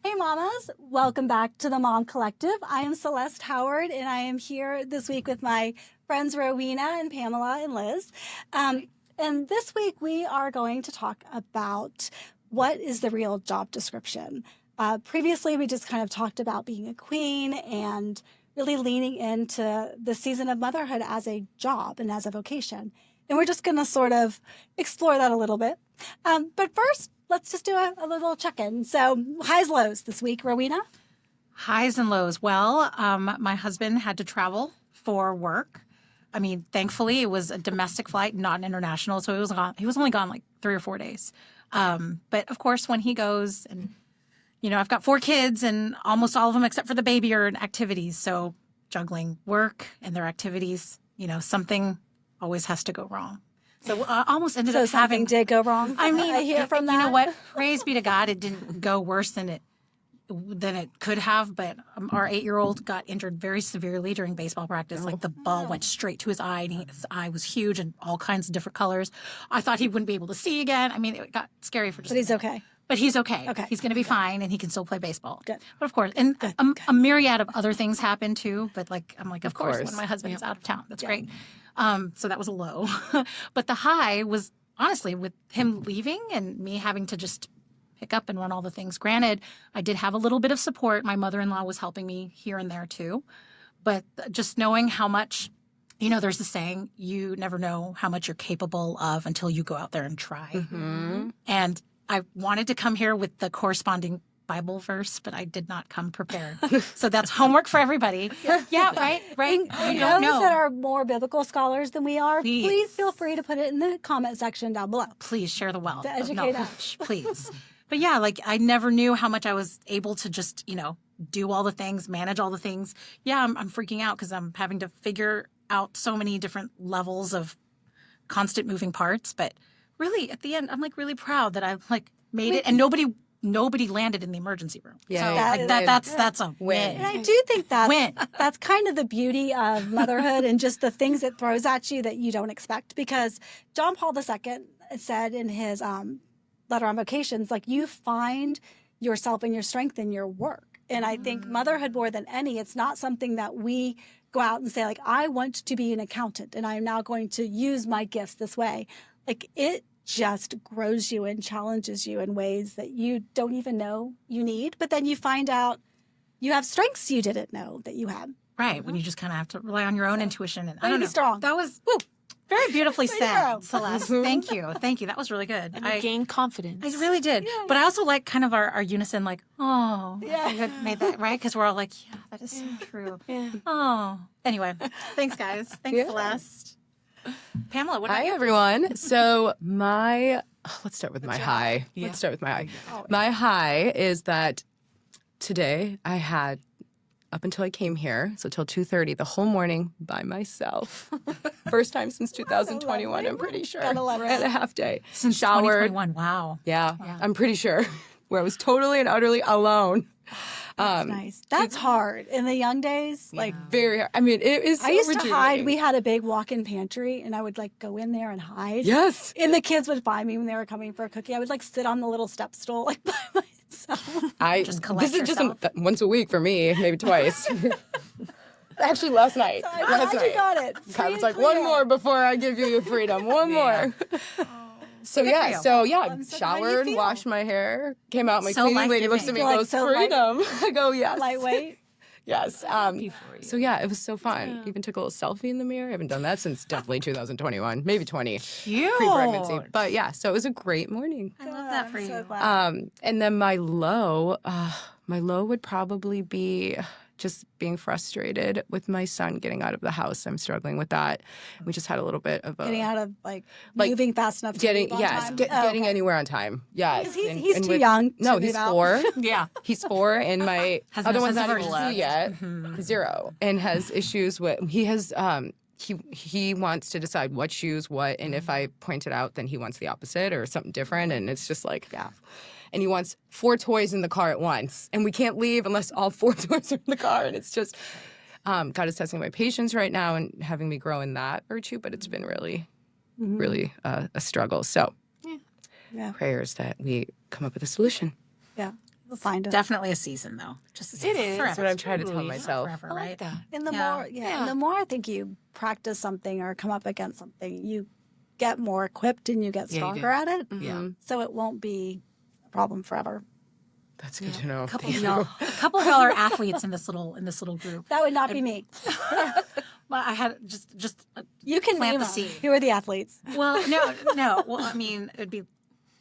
Hey mamas, welcome back to the Mom Collective. I am Celeste Howard and I am here this week with my friends Rowena and Pamela and Liz. And this week we are going to talk about what is the real job description. Previously we just kind of talked about being a queen and really leaning into the season of motherhood as a job and as a vocation. And we're just going to sort of explore that a little bit. But first, let's just do a little check-in. So highs, lows this week, Rowena? Highs and lows. Well, my husband had to travel for work. I mean, thankfully, it was a domestic flight, not an international. So he was only gone like 3 or 4 days. But of course, when he goes and, I've got 4 kids and almost all of them except for the baby are in activities. So juggling work and their activities, something always has to go wrong. So almost ended up having... did go wrong. I mean, I hear from that. You know what? Praise be to God, it didn't go worse than it could have. But our 8-year-old got injured very severely during baseball practice. Like the ball went straight to his eye, and his eye was huge and all kinds of different colors. I thought he wouldn't be able to see again. I mean, it got scary for just. But he's okay. But he's okay. Okay. He's going to be fine, and he can still play baseball. Good. But of course, and a myriad of other things happened too. But I'm like, of course, when my husband is out of town, that's great. So that was a low. But the high was honestly with him leaving and me having to just pick up and run all the things. Granted, I did have a little bit of support. My mother-in-law was helping me here and there too. But just knowing how much, there's the saying, you never know how much you're capable of until you go out there and try. Mm-hmm. And I wanted to come here with the corresponding Bible verse, but I did not come prepared. So that's homework for everybody. Yeah, right. You don't know. that are more biblical scholars than we are, please feel free to put it in the comment section down below. Please share the wealth. To educate us. Please. But yeah, I never knew how much I was able to just, do all the things, manage all the things. Yeah, I'm freaking out because I'm having to figure out so many different levels of constant moving parts. But really, at the end, I'm really proud that I've made it, and nobody landed in the emergency room. Yeah, so that's a win. And I do think that's kind of the beauty of motherhood and just the things it throws at you that you don't expect. Because John Paul II said in his letter on vocations, you find yourself and your strength in your work. And I think motherhood more than any, it's not something that we go out and say, I want to be an accountant and I'm now going to use my gifts this way. It just grows you and challenges you in ways that you don't even know you need. But then you find out you have strengths you didn't know that you had. Right, when you just kind of have to rely on your own intuition. And I don't know. Strong. That was very beautifully said, Celeste. Thank you. That was really good. And I gained confidence. I really did. Yeah. But I also like kind of our unison, I made that, right? Because we're all that is so true. Yeah. Oh. Anyway, thanks, guys. Thanks, Celeste. Pamela, what about Hi, you? everyone. So let's start with my high. Yeah. Let's start with my high. My high is that today I had, up until I came here, so till 2:30, the whole morning by myself. First time since 2021, I'm pretty sure. Gotta love it. And a half day. Since showered. 2021, wow. Yeah, I'm pretty sure. Where I was totally and utterly alone. That's nice. That's hard. In the young days, very hard. I mean, it is so I used to hide. rejuvenating. We had a big walk-in pantry, and I would go in there and hide. Yes. And the kids would find me when they were coming for a cookie. I would sit on the little step stool by myself. Just collect This is yourself. just once a week for me, maybe twice. Actually, last night. I'm glad you got it. I was like, one more before I give you your freedom. One more. So showered, feel? washed my hair, came out. My So cleaning lady looks at me and goes, so light- freedom. I go, yes. Lightweight. Yes. So it was so fun. Even took a little selfie in the mirror. I haven't done that since definitely 2021, maybe 20. Cute. Pre-pregnancy. But so it was a great morning. I love that for I'm you. so glad. And then my low would probably be just being frustrated with my son getting out of the house. I'm struggling with that. We just had a little bit of Getting out of moving fast enough to getting leave on time. getting anywhere on time. Yes, He's and too with- young. No, to he's move out. 4. Yeah. He's 4, and my Has other no one's sense not of even 2 urgency. yet. 0, and has issues with. He has. He wants to decide what shoes, what, and if I point it out, then he wants the opposite or something different, and it's just and he wants 4 toys in the car at once, and we can't leave unless all 4 toys are in the car, and it's just God is testing my patience right now and having me grow in that virtue, but it's been really, really a struggle. So prayers that we come up with a solution. Yeah. find it. Definitely a season, though. Just a season. It is. Forever. That's what I'm trying to tell Totally. myself. Forever, I like right? that. And the Yeah. more, Yeah. and the more I think you practice something or come up against something, you get more equipped and you get Yeah, you do. stronger at it. Yeah. So it won't be a problem forever. That's good to know. A couple, Thank you. a couple of y'all are athletes in this little group. That would not be me. Well, I had just You can plant name the them. seed. Who are the athletes? Well, no. Well, I mean, it'd be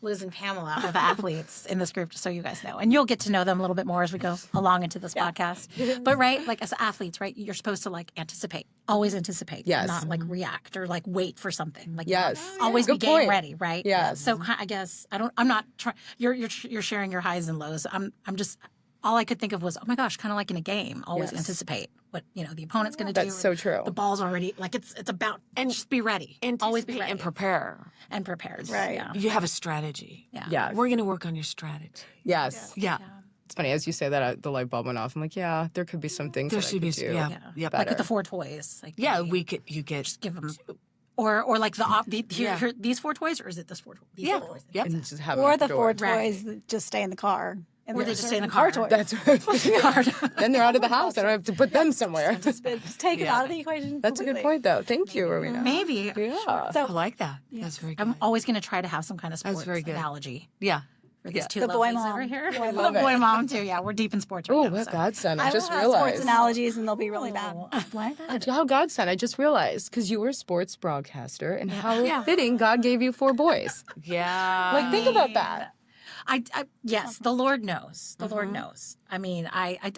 Liz and Pamela are the athletes in this group, just so you guys know. And you'll get to know them a little bit more as we go along into this podcast. But right, like as athletes, right, you're supposed to like anticipate, always anticipate, Yes. not like react or like wait for something. Like Yes. always Good be game point. ready, right? Yes. So I guess I'm not trying. You're sharing your highs and lows. I'm just. All I could think of was, oh my gosh, kind of like in a game, always Yes. anticipate what the opponent's going to do. That's so true. The ball's already like it's about And just be ready, always be Anticipate ready and prepare. and prepared. Right. Yeah. You have a strategy. Yeah. Yes. We're going to work on your strategy. Yes. Yeah. It's funny as you say that the light bulb went off. I'm like, yeah, there could be some things There that I should be, could do. yeah. Yeah. Yep. Like with the better. 4 toys. Like Yeah, maybe you get just give them, or like Yeah. here, these 4 toys, or is it this 4 toys? These Yeah. 4 toys. Yep. And just have them Or at the door. 4 toys that just stay in the car. And Or they they're just stay in the car car. toys. That's right. Then they're out of the house. I don't have to put them somewhere. Just take them Yeah. out of the equation. That's a good completely. point, though. Thank you, Rowena. Maybe. Yeah. So I like that. That's very good. I'm always going to try to have some kind of sports very good. analogy Yeah. for these Yeah. two The boy lovelies mom. over here. I The love it. boy mom too. Yeah, we're deep in sports right Oh, now. what so. godson. I I just will have sports realized. analogies and they'll be really bad. What? How godson. I just realized because you were a sports broadcaster and how Yeah. fitting God gave you 4 boys. Yeah. Like, think about that. Yes, the Lord knows. The Lord knows. I mean, I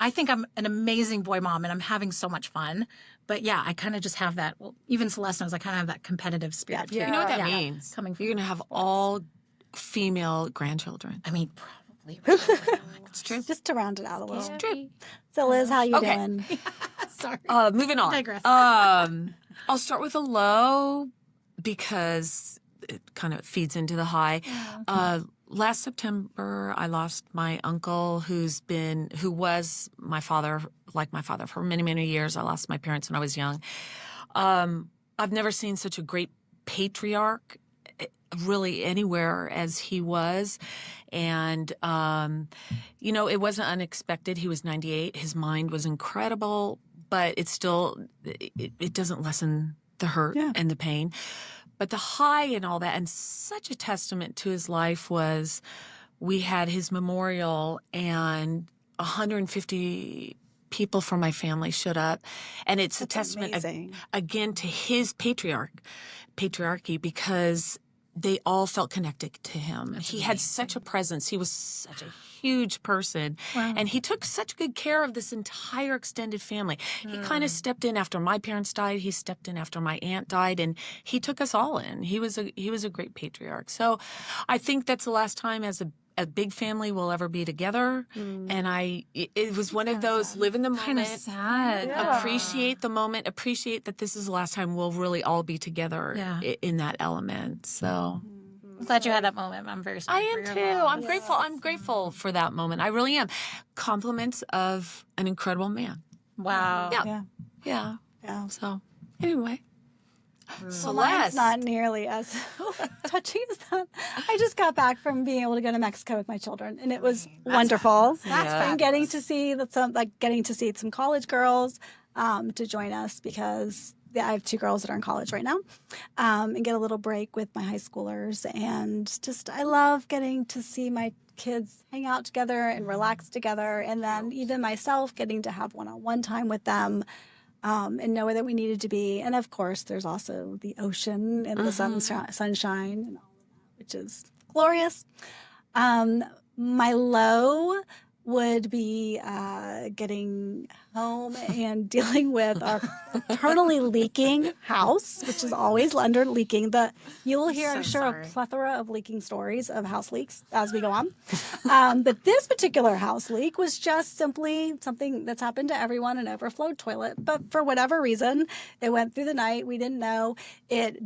think I'm an amazing boy mom and I'm having so much fun. But yeah, I kind of just have that. Well, even Celeste knows I kind of have that competitive spirit. Yeah. too. You know what that Yeah. means? Coming from You're going to have all female grandchildren. I mean, probably. It's true. Just to round it out a little. True. So Liz, how you Okay. doing? Sorry. Moving on. Digress. I'll start with a low because it kind of feeds into the high. Last September, I lost my uncle, who was my father, like my father, for many, many years. I lost my parents when I was young. I've never seen such a great patriarch, really anywhere as he was. And, it wasn't unexpected. He was 98. His mind was incredible, but it doesn't lessen the hurt and the pain. But the high and all that, and such a testament to his life was we had his memorial and 150 people from my family showed up. And it's a testament amazing. again to his patriarchy because they all felt connected to him. He had such a presence. He was such a huge person. Wow. And he took such good care of this entire extended family. He kind of stepped in after my parents died. He stepped in after my aunt died, and he took us all in. He was a great patriarch. So I think that's the last time as a big family will ever be together. And it was one of those live in the Kind of moment. sad. Appreciate the moment. Appreciate that this is the last time we'll really all be together in that element. So I'm glad you had that moment. I'm very sorry. I for am your too. loss. I'm grateful. I'm grateful for that moment. I really am. Compliments of an incredible man. Wow. Yeah. Yeah. Yeah. So anyway, So mine's not nearly as touching as that. I just got back from being able to go to Mexico with my children, and it was wonderful. And getting to see some college girls to join us because I have 2 girls that are in college right now, and get a little break with my high schoolers. And just I love getting to see my kids hang out together and relax together, and then even myself getting to have one-on-one time with them. And know that we needed to be. And of course, there's also the ocean and the sunshine and all of that, which is glorious. My low would be getting home and dealing with our eternally leaking house, which is always under leaking. You will hear, I'm sure, a plethora of leaking stories of house leaks as we go on. But this particular house leak was just simply something that's happened to everyone, an overflowed toilet. But for whatever reason, it went through the night. We didn't know. It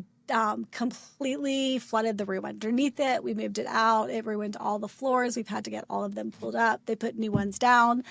completely flooded the room underneath it. We moved it out. It ruined all the floors. We've had to get all of them pulled up. They put new ones down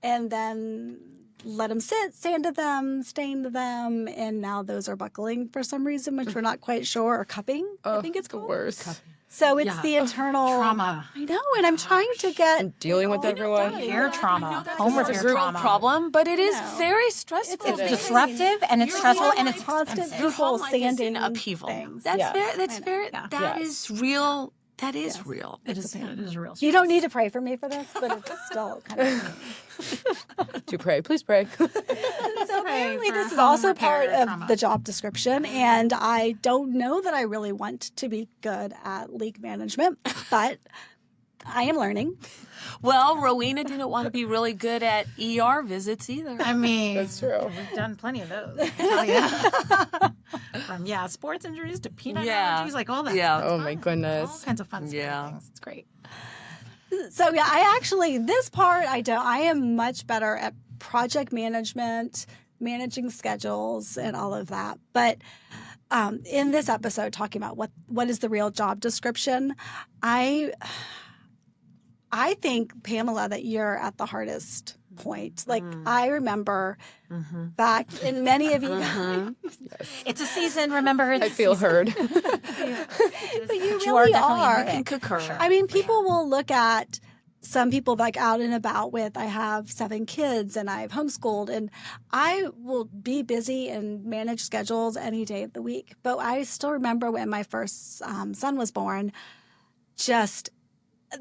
and then let them sit, sanded them, stained them, and now those are buckling for some reason, which we're not quite sure, or cupping, I think it's the called. worst. So it's the internal trauma. I know, and I'm trying to get Dealing with everyone. Hair trauma, home It's a repair real trauma. problem, but it is very stressful. It's disruptive and it's stressful and it's constant expensive. Your people whole life is in sanding upheaval. things. That's Yeah. that is real. That is real. It is real. You don't need to pray for me for this, but it's still kind of To pray. Please pray. So apparently for this is home also repair part of trauma. the job description, and I don't know that I really want to be good at leak management, but I am learning. Well, Rowena didn't want to be really good at ER visits either. I mean, That's true. we've done plenty of those. I can tell you. From sports injuries to peanut allergies, like all that. Yeah. stuff. Oh my goodness. All kinds of fun Yeah. things. It's great. So yeah, I actually this part I don't. I am much better at project management, managing schedules, and all of that. But in this episode, talking about what is the real job description, I think, Pamela, that you're at the hardest point. Like I remember back in many of you, It's a season, remember. It's I feel heard. but you You are really definitely are. in it. Can concur. I mean, people will look at some people like out and about with, I have 7 kids and I've homeschooled, and I will be busy and manage schedules any day of the week. But I still remember when my first son was born, just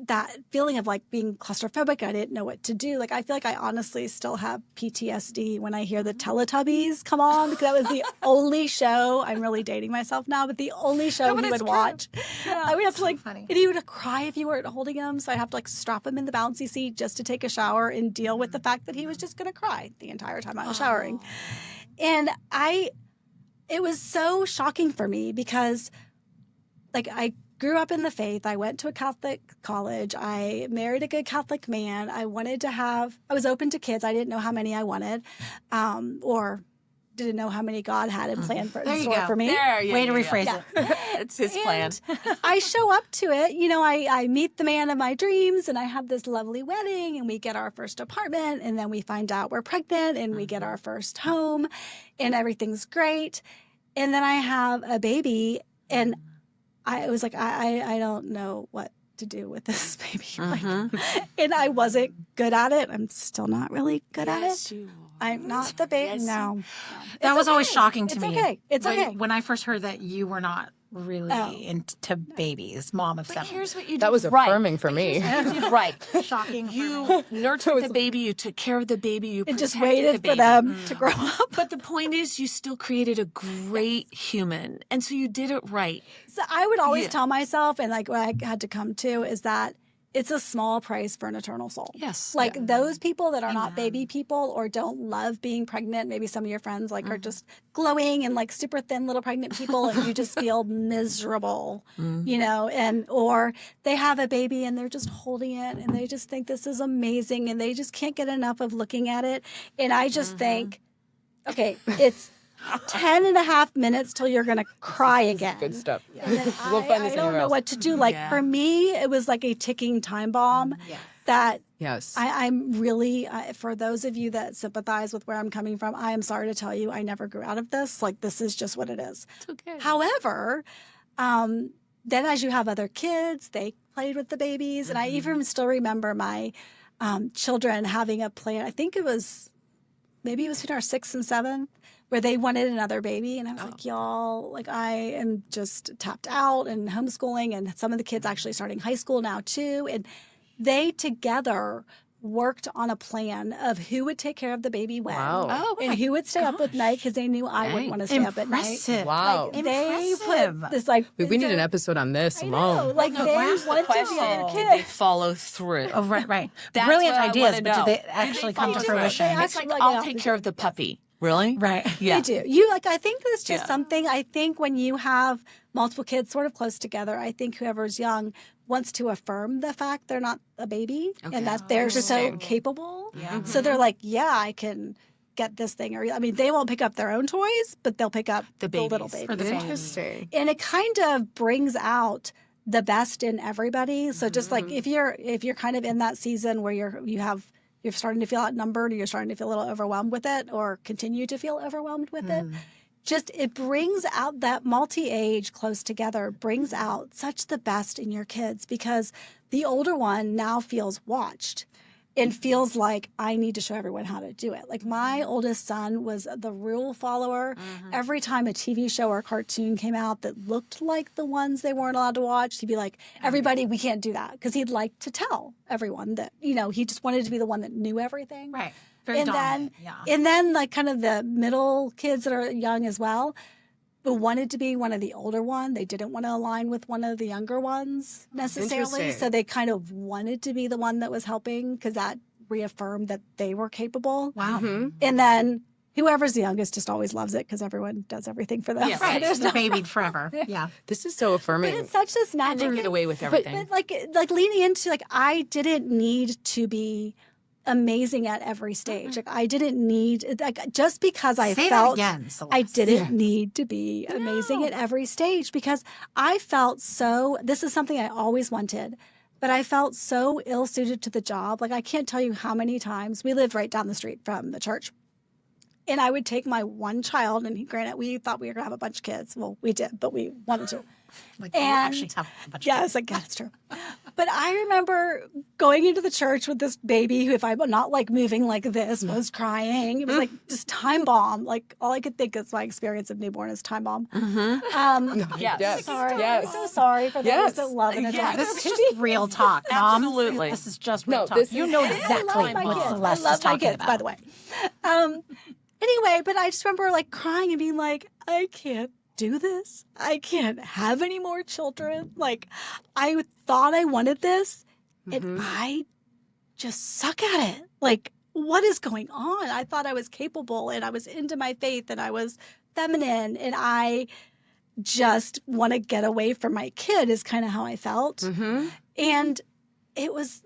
that feeling of like being claustrophobic. I didn't know what to do. Like, I feel like I honestly still have PTSD when I hear the Teletubbies come on, because that was the only show. I'm really dating myself now, but the only show but he it's would true. watch. I would have to funny. and he would cry if you weren't holding him. So I'd have to like strap him in the bouncy seat just to take a shower and deal with the fact that he was just going to cry the entire time I was showering. And it was so shocking for me because like I grew up in the faith. I went to a Catholic college. I married a good Catholic man. I was open to kids. I didn't know how many I wanted, or didn't know how many God had in plan for, There in you store go. for me. Way to rephrase it. It's his plan. I show up to it. You know, I meet the man of my dreams, and I have this lovely wedding, and we get our first apartment, and then we find out we're pregnant, and we get our first home, and everything's great. And then I have a baby, and I was like, I don't know what to do with this baby. And I wasn't good at it. I'm still not really good at it. I'm not the baby. Yes, no. That was always shocking to It's me. okay. It's When- okay. When I first heard that you were not really Oh. into babies, mom of But 7. here's what you did. That was right. affirming for me. You did right. Shocking. You nurtured the baby. You took care of the baby. You And just protected waited the for baby. them to grow up. But the point is, you still created a great human, and so you did it right. So I would always Yeah. tell myself, and like what I had to come to is that it's a small price for an eternal soul. Yes. Like those people that are not baby people or don't love being pregnant, maybe some of your friends like are just glowing and like super thin little pregnant people, and you just feel miserable, you know, and or they have a baby and they're just holding it and they just think this is amazing and they just can't get enough of looking at it. And I just think, okay, it's 10 and a half minutes till you're going to cry again. Good stuff. And then We'll find this I don't somewhere know else. what to do. Like Yeah. for me, it was like a ticking time bomb that Yes. I'm really, for those of you that sympathize with where I'm coming from, I am sorry to tell you, I never grew out of this. Like this is just what it is. It's okay. However, then as you have other kids, they played with the babies. And I even still remember my children having a plan. I think it was, maybe it was between our 6th and 7th, where they wanted another baby. And I was like, y'all, like I am just tapped out and homeschooling. And some of the kids actually starting high school now too. And they together worked on a plan of who would take care of the baby when. Wow. Oh, And who would stay up at night because they knew I wouldn't want to stay up at night. Impressive. Wow. Like, they Impressive. put this like we need so- an episode on this I alone. know, like No, they here's the wanted question. the other Did they kid. follow through? Oh, right. That's Brilliant what I ideas, wanna but know. did they Did actually they come to follow through? fruition? They It's like, Like, I'll yeah. take care of the puppy. Really? Right. Yeah. They do. You like I think that's just Yeah. something I think when you have multiple kids sort of close together, I think whoever's young wants to affirm the fact they're not a baby Okay. and that they're so Interesting. capable. Yeah. So they're like, yeah, I can get this thing. Or I mean, they won't pick up their own toys, but they'll pick up The little babies. babies. For the baby. Interesting. And it kind of brings out the best in everybody. So just like if you're kind of in that season where you're starting to feel outnumbered or you're starting to feel a little overwhelmed with it or continue to feel overwhelmed with it, it brings out that multi-age close together, brings out such the best in your kids, because the older one now feels watched and feels like I need to show everyone how to do it. Like my oldest son was the rule follower. Every time a TV show or cartoon came out that looked like the ones they weren't allowed to watch, he'd be like, everybody, we can't do that. Because he'd like to tell everyone that, he just wanted to be the one that knew everything. Right. Very dominant. And then like kind of the middle kids that are young as well, but wanted to be one of the older one. They didn't want to align with one of the younger ones necessarily. Interesting. So they kind of wanted to be the one that was helping, because that reaffirmed that they were capable. Wow. And then whoever's the youngest just always loves it because everyone does everything for them. Yeah, So right. there's They're no- babied forever. Yeah. This is so But affirming. it's such this And natural. they get away with everything. But like leaning into like, I didn't need to be amazing at every stage. Like I didn't need, like, just because I Say felt that again, Celeste. I didn't need to be amazing at every stage, because I felt so, this is something I always wanted, but I felt so ill-suited to the job. Like I can't tell you how many times we lived right down the street from the church. And I would take my one child, and granted, we thought we were going to have a bunch of kids. Well, we did, but we wanted to. Like, you actually have a bunch of Yeah, it's like, yeah, that's true. But I remember going into the church with this baby who, if I'm not like moving like this, was crying. It was like just time bomb. Like all I could think is my experience of newborn is time bomb. Yes. Sorry. Yes. I'm so sorry for those Yes. that love and adore. Yes. This is just real talk, Mom. Absolutely. This is just real No, talk. this You is- know I exactly love my what kids. Celeste I is love my talking kids, about. by the way. Anyway, but I just remember like crying and being like, I can't do this. I can't have any more children. Like, I thought I wanted this, and I just suck at it. Like, what is going on? I thought I was capable, and I was into my faith, and I was feminine, and I just want to get away from my kid is kind of how I felt. And it was,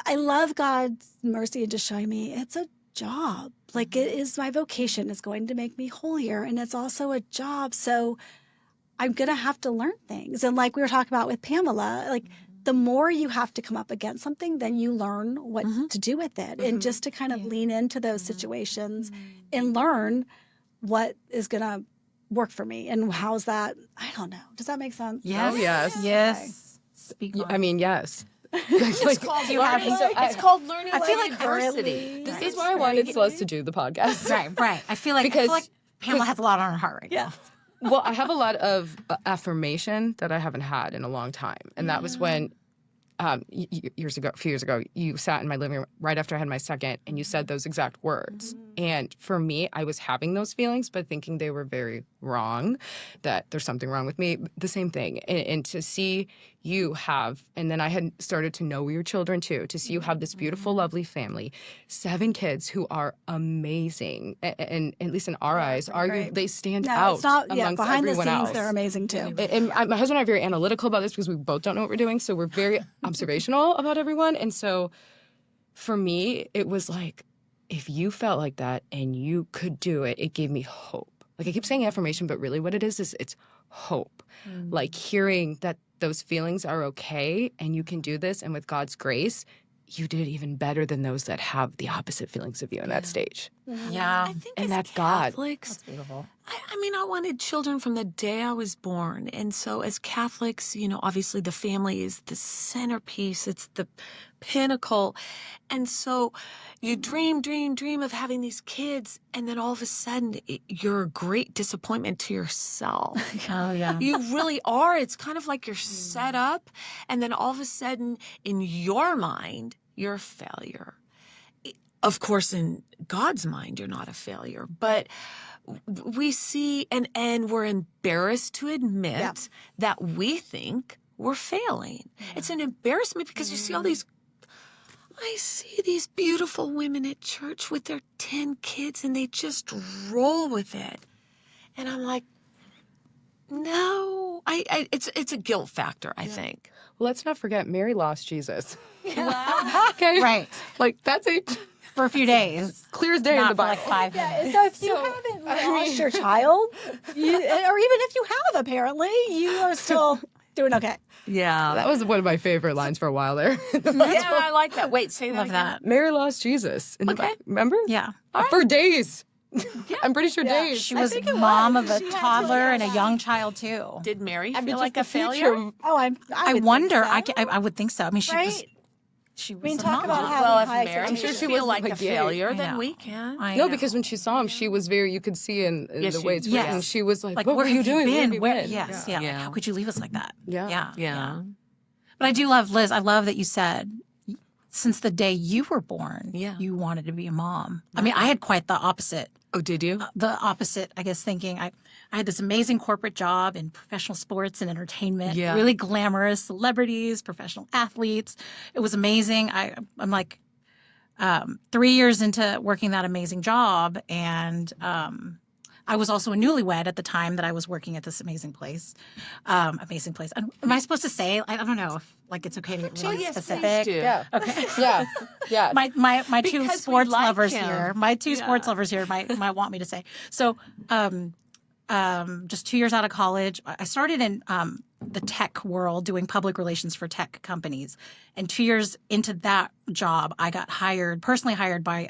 I love God's mercy and just showing me it's a job. Like it is, my vocation is going to make me holier, and it's also a job. So I'm going to have to learn things. And like we were talking about with Pamela, like the more you have to come up against something, then you learn what to do with it. And just to kind of lean into those situations and learn what is going to work for me. And how's that? I don't know. Does that make sense? Yes. Oh, yes. Yes. Speak on I mean, yes. It's called you have- learning. so I- It's called learning. I feel by like adversity. This is why I wanted Celeste to do the podcast. Right. I feel like Pamela has a lot on her heart right Yeah. now. Well, I have a lot of affirmation that I haven't had in a long time. And that was when a few years ago, you sat in my living room right after I had my second, and you said those exact words. And for me, I was having those feelings, but thinking they were very wrong, that there's something wrong with me, the same thing. And to see you have, and then I had started to know your children too, to see you have this beautiful, lovely family, 7 kids who are amazing. And at least in our eyes, great. they stand No, out it's not. Yeah, amongst behind the everyone scenes, else. they're amazing too. And my husband and I are very analytical about this because we both don't know what we're doing. So we're very observational about everyone. And so for me, it was like, if you felt like that and you could do it, it gave me hope. Like I keep saying affirmation, but really what it is it's hope. Like hearing that those feelings are okay and you can do this. And with God's grace, you did even better than those that have the opposite feelings of you in that stage. Yeah. I think And as that's God. Catholics, That's beautiful. I mean, I wanted children from the day I was born. And so as Catholics, obviously the family is the centerpiece. It's the pinnacle. And so you dream of having these kids. And then all of a sudden you're a great disappointment to yourself. Oh, yeah. You really are. It's kind of like you're set up. And then all of a sudden in your mind, you're a failure. Of course, in God's mind, you're not a failure, but we see and we're embarrassed to admit that we think we're failing. It's an embarrassment because you see I see these beautiful women at church with their 10 kids and they just roll with it. And I'm like, no, it's a guilt factor, I think. Well, let's not forget, Mary lost Jesus. Wow. Okay? Right. Like that's a For a few days. clear as day in Not the for Bible. like 5 minutes. So if you haven't lost your child, or even if you have, apparently, you are still doing okay. Yeah. That was one of my favorite lines for a while there. Yeah, I like that. Wait, say that Love again. that. Mary lost Jesus. In the Okay. Bible. Remember? Yeah. For days. I'm pretty sure Yeah. Dave. She was think it mom was. of a She had to, toddler and a yeah. young child too. Did Mary I mean, feel like a just the future failure? of- Oh, I I would wonder. think so. I would think so. I mean, she was. Right? She was I mean, a talk mom. about having Well, if high Mary expectations. sure could she feel wasn't like a like Gabe. failure, I then know. we can. I No, know. because when she saw him, she was very. You could see in Yes, the she- way it's yes. written. She was like, Like, "What where were have you doing? been? Where Where? have you been?" Yes, yeah. Like, Yeah. how could you leave us like that? Yeah. Yeah. But I do love Liz. I love that you said since the day you were born, Yeah. you wanted to be a mom. I mean, I had quite the opposite. Oh, did you? I guess, thinking I had this amazing corporate job in professional sports and entertainment, Yeah. really glamorous celebrities, professional athletes. It was amazing. I'm like 3 years into working that amazing job, and I was also a newlywed at the time that I was working at this amazing place. Amazing place. Am I supposed to say? I don't know if like it's okay to get really yes, please specific. do. Yeah. Okay. Yeah. Yeah. My two Because we sports like lovers him. here. My two sports lovers here might want me to say. So, just 2 years out of college, I started in the tech world doing public relations for tech companies. And 2 years into that job, I got personally hired by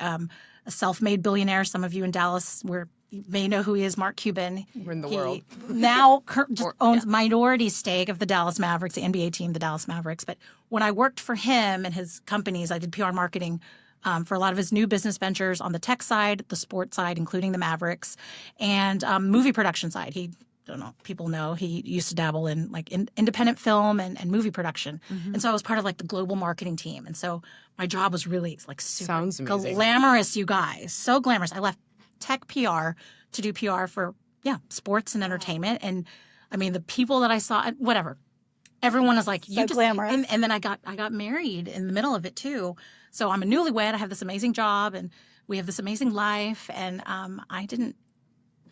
a self-made billionaire. Some of you in Dallas you may know who he is, Mark Cuban. We're in the He world. now just owns minority stake of the Dallas Mavericks, the NBA team, the Dallas Mavericks. But when I worked for him and his companies, I did PR marketing for a lot of his new business ventures on the tech side, the sports side, including the Mavericks, and movie production side. People know he used to dabble in like independent film and movie production. And so I was part of like the global marketing team. And so my job was really like super Sounds amazing. glamorous, you guys. So glamorous. I left tech PR to do PR for sports and entertainment. And I mean the people that I saw, whatever. Everyone is like, So glamorous. And then I got married in the middle of it too. So I'm a newlywed. I have this amazing job and we have this amazing life. And I didn't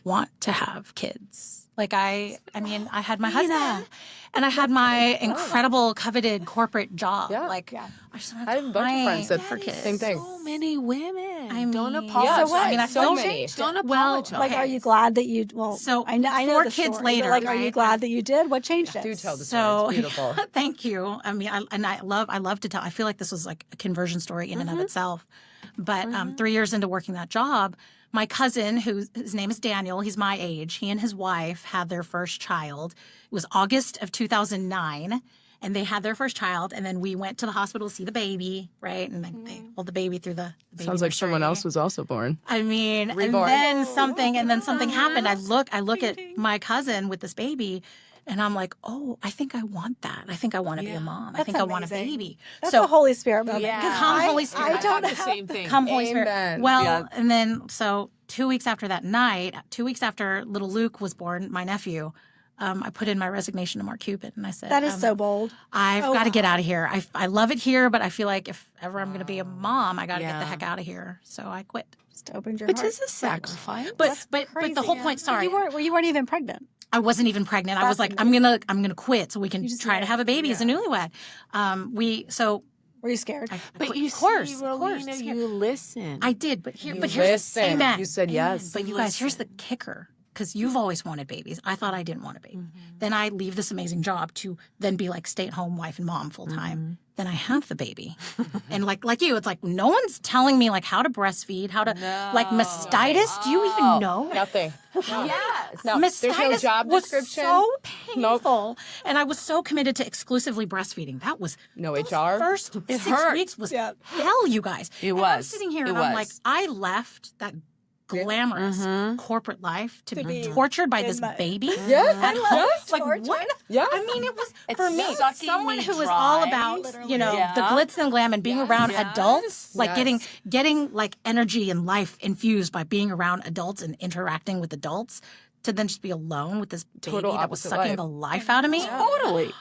want to have kids. Like I mean, I had my husband and I had my incredible coveted corporate job. Yeah. Like I just don't have I have a bunch of friends time that for kids. same thing. So many women. I Don't mean, apologize. So what? I mean, I So feel many. Don't Well, apologize. Like, are you glad that you? Well, So, I know 4 the kids story, later, but, like, are you right? glad that you did? What changed it? Do tell the So story. It's beautiful. thank you. I mean, I love to tell. I feel like this was like a conversion story in and of itself. But 3 years into working that job, my cousin, his name is Daniel, he's my age. He and his wife had their first child. It was August of 2009. And they had their first child, and then we went to the hospital to see the baby, right? And they hold the baby through the baby Sounds like someone nursery. else was also born. I mean, Reborn. and then something happened. I look at my cousin with this baby, and I'm like, oh, I think I want that. I think I want to be a mom. I That's think I want a amazing. baby. That's so a Holy Spirit moment. Yeah. 'Cause Come, I- Holy Spirit. I don't the have same thing. come, Holy Spirit. Amen. Well, Yeah. and then so 2 weeks after that night, 2 weeks after little Luke was born, my nephew, I put in my resignation to Mark Cuban, and I said, That is so bold. I've Oh, got to get wow. out of here. I love it here, but I feel like if ever I'm going to be a mom, I got to get the Yeah. heck out of here. So I quit. Just opened your It heart. is a sacrifice. But Crazy. the whole point. Sorry, You weren't even pregnant. I wasn't even pregnant. I was That's like, I'm gonna quit so we can You just try to have a baby as a newlywed. Were you scared? But you of course, see, of course. Rolina, you listen. I did, but You here's listen. amen. You said yes. But you guys, here's the kicker. Because you've always wanted babies. I thought I didn't want a baby. Then I leave this amazing job to then be like stay-at-home wife and mom full time. Then I have the baby. And like you, it's like no one's telling me like how to breastfeed, how to like mastitis. Do you even know? Nothing. yes. No, there's no Mastitis job was description. so painful. And I was so committed to exclusively breastfeeding. That was No those HR. First 6 hurt. weeks was Yeah. hell, you guys. It And I'm was. sitting here It and I'm was. like, I left that glamorous corporate life to be be tortured by in this my- baby. Yes. At home. Like torture. what? Yes. I mean, it was It's for me, sucking someone me who was all dry. about Literally. you know Yeah. the glitz and glam and being around Yes. adults, like Yes. getting like energy and life infused by being around adults and interacting with adults. To then just be alone with this baby Total that was opposite sucking life. the life out of me. Totally.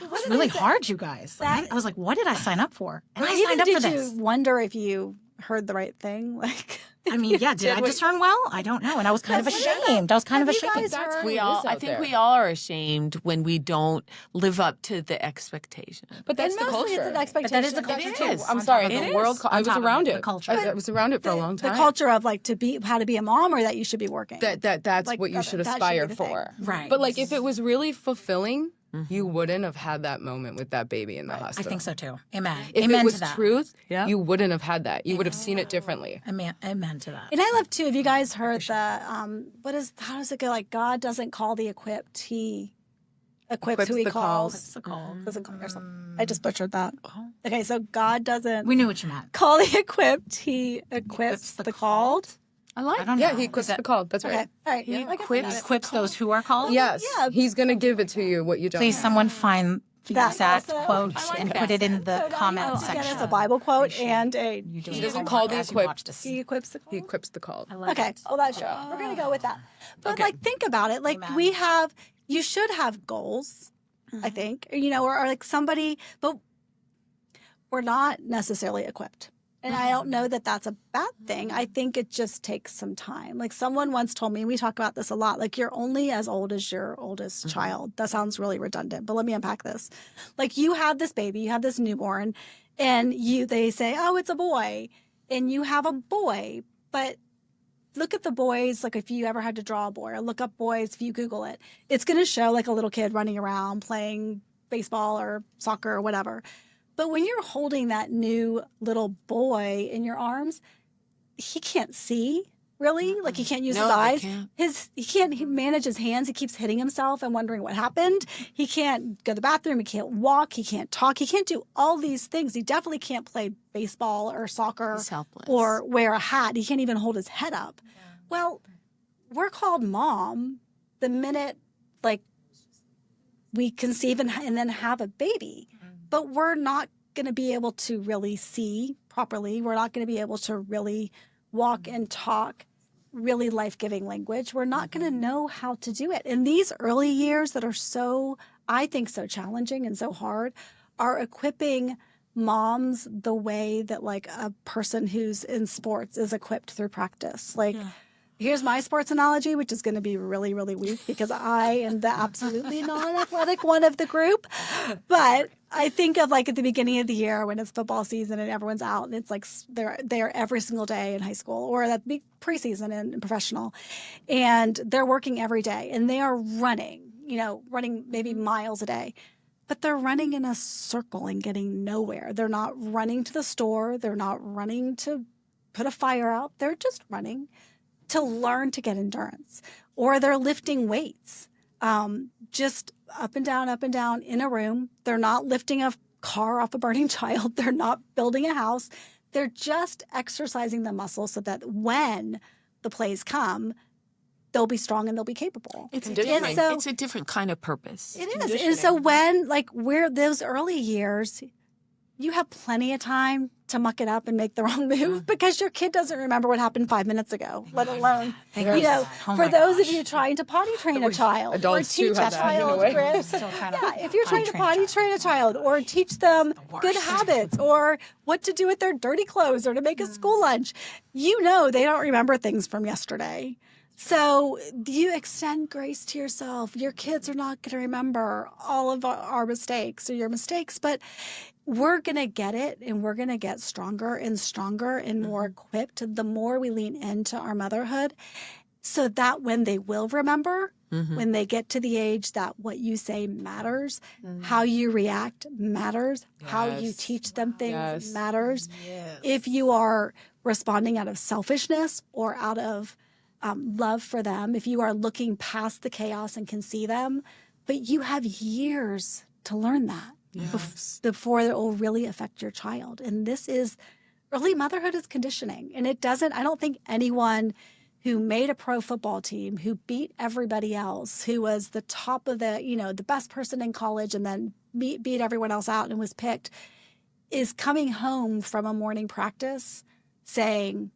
It's really hard, you guys. Like, I was like, what did I sign up for? And I Even signed up for did this. you wonder if you heard the right thing? Like, I mean, yeah, did I discern well? I don't know. And I was kind of ashamed. I was kind of Have you ashamed. guys heard- We It all, is I out think there. we all are ashamed when we don't live up to the expectation. But that's and the mostly culture. it's an expectation. that is the culture It too. is. I'm sorry, It the is. world. I On was top of around it, it. the culture. I was around it for a long time. The culture of like how to be a mom or that you should be working. That's Like, what you should that should be aspire the thing. for. Right. But like if it was really fulfilling, you wouldn't have had that moment with that baby in the I hospital. think so too. Amen. If Amen it was to that. truth, you wouldn't have had that. You would have seen it differently. Amen to that. And I love too. Have you guys heard the how does it go? Like God doesn't call the equipped; He equips who He the calls. What's the call? Doesn't call or something. I just butchered that. Okay, so God doesn't We knew what you meant. call the equipped; He equips the called. I like I don't Yeah, know. he Is equips that- the called. That's Okay, right. all right. He Yeah, I guess equips- I got it. Equips those who are called? Yes, Yeah. he's going to give it to you what you don't Please, have. someone find the That exact also- quote I like and that. put it in the So now comment you have to get section. us a Bible quote and a You He doesn't call the equipped. He equips the He called. equips the called. I like Okay. it. Oh, that's true. We're gonna go with that. But Okay. like, think about it. Like, Amen. you should have goals. I think, or like somebody, but we're not necessarily equipped. And I don't know that that's a bad thing. I think it just takes some time. Like someone once told me, and we talk about this a lot, like you're only as old as your oldest child. That sounds really redundant, but let me unpack this. Like you have this baby, you have this newborn, and they say, oh, it's a boy. And you have a boy, but look at the boys. Like if you ever had to draw a boy or look up boys, if you Google it, it's going to show like a little kid running around playing baseball or soccer or whatever. But when you're holding that new little boy in your arms, he can't see really. Like he can't use No, his they eyes. can't. He manage his hands. He keeps hitting himself and wondering what happened. He can't go to the bathroom. He can't walk. He can't talk. He can't do all these things. He definitely can't play baseball or soccer He's helpless. or wear a hat. He can't even hold his head up. Well, we're called mom the minute like we conceive and then have a baby, but we're not going to be able to really see properly. We're not going to be able to really walk and talk really life-giving language. We're not going to know how to do it. And these early years that are so, I think, so challenging and so hard are equipping moms the way that like a person who's in sports is equipped through practice. Like, here's my sports analogy, which is going to be really, really weak because I am the absolutely non-athletic one of the group. But I think of like at the beginning of the year when it's football season and everyone's out and it's like they're there every single day in high school or that big preseason and professional. And they're working every day and they are running maybe miles a day. But they're running in a circle and getting nowhere. They're not running to the store. They're not running to put a fire out. They're just running to learn to get endurance, or they're lifting weights, just up and down in a room. They're not lifting a car off a burning child. They're not building a house. They're just exercising the muscles so that when the plays come, they'll be strong and they'll be capable. It's a Conditioning. different, it's a different kind of purpose. It is. And so when like we're those early years, you have plenty of time to muck it up and make the wrong move because your kid doesn't remember what happened 5 minutes ago, let alone, Oh for my those of gosh. you trying to potty train a child or adults too teach a have that in a child, way. Chris. Still trying to Yeah, if you're trying to train a potty train a child or teach them good habits or what to do with their dirty clothes or to make a school lunch, they don't remember things from yesterday. So you extend grace to yourself. Your kids are not going to remember all of our mistakes or your mistakes, but we're going to get it and we're going to get stronger and more equipped the more we lean into our motherhood so that when they will remember, when they get to the age that what you say matters, how you react matters, how you Yes. teach them things Yes. matters. If you are responding out of selfishness or out of love for them, if you are looking past the chaos and can see them, but you have years to learn that before it will really affect your child. And this is early motherhood is conditioning. And I don't think anyone who made a pro football team, who beat everybody else, who was the top of the best person in college and then beat everyone else out and was picked, is coming home from a morning practice saying,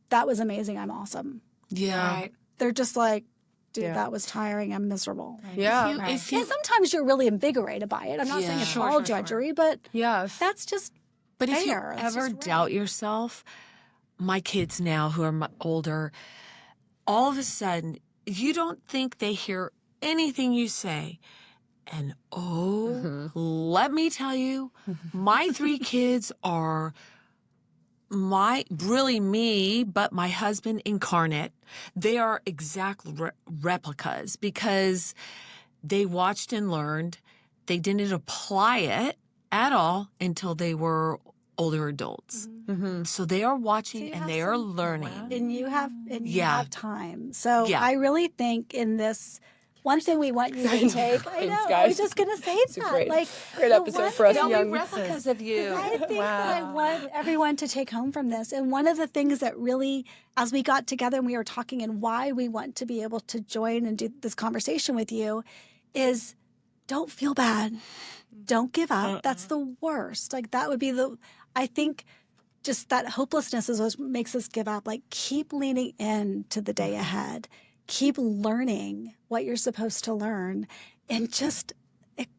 that was amazing, I'm awesome. Yeah. Right. They're just like, dude, Yeah. that was tiring, I'm miserable. Yeah. If you, And sometimes you're really invigorated by it. I'm not saying it's Sure, all sure. judgery, but Yes. that's just but if you fair. It's ever just right. doubt yourself, my kids now who are older, all of a sudden, you don't think they hear anything you say. And let me tell you, my 3 kids are really me, but my husband incarnate. They are exact replicas because they watched and learned. they didn't apply it at all until they were older adults. So they are watching and they are learning. And you have Yeah. time. So Yeah. I really think in this, one thing we want you to take. I know. I guys. was just gonna say that. Great, Like great the episode one for us thing- young replicas of you. I think that I want everyone to take home from this. And one of the things that really, as we got together and we were talking and why we want to be able to join and do this conversation with you is don't feel bad. Don't give up. That's the worst. Like that would be I think just that hopelessness is what makes us give up. Like keep leaning into the day ahead. Keep learning what you're supposed to learn and just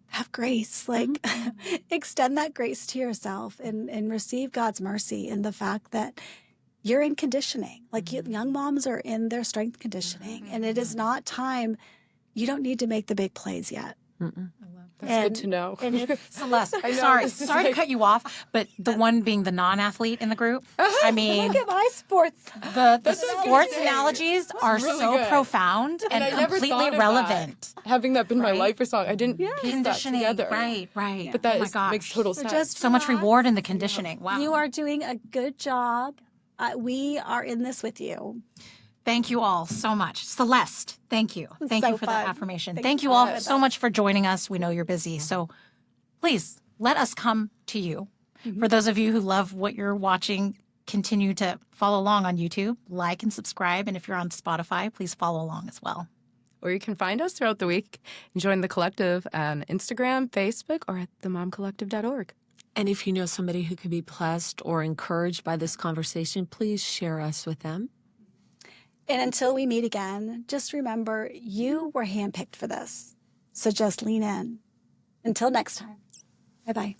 have grace. Like extend that grace to yourself and receive God's mercy in the fact that you're in conditioning. Like young moms are in their strength conditioning and it is not time. You don't need to make the big plays yet. That's good to know. And if, Celeste, I know, sorry this is to like- cut you off, but the one being the non-athlete in the group, I mean, look at my sports. the That's what I was sports gonna say. analogies are really so good. profound and I never completely thought of relevant. that. Having that been my Right? life or song, I didn't piece that Conditioning, together. right. But that oh my is, gosh. makes total So sense. just So much relax. reward in the conditioning. Wow. You are doing a good job. We are in this with you. Thank you all so much. Celeste, thank you. Thank so you for that fun. affirmation. Thanks Thank you for all having so us. much for joining us. We know you're busy. So please let us come to you. For those of you who love what you're watching, continue to follow along on YouTube, like and subscribe. And if you're on Spotify, please follow along as well. Or you can find us throughout the week and join the collective on Instagram, Facebook, or at themomcollective.org. And if you know somebody who could be blessed or encouraged by this conversation, please share us with them. And until we meet again, just remember you were handpicked for this. So just lean in. Until next time. Bye-bye.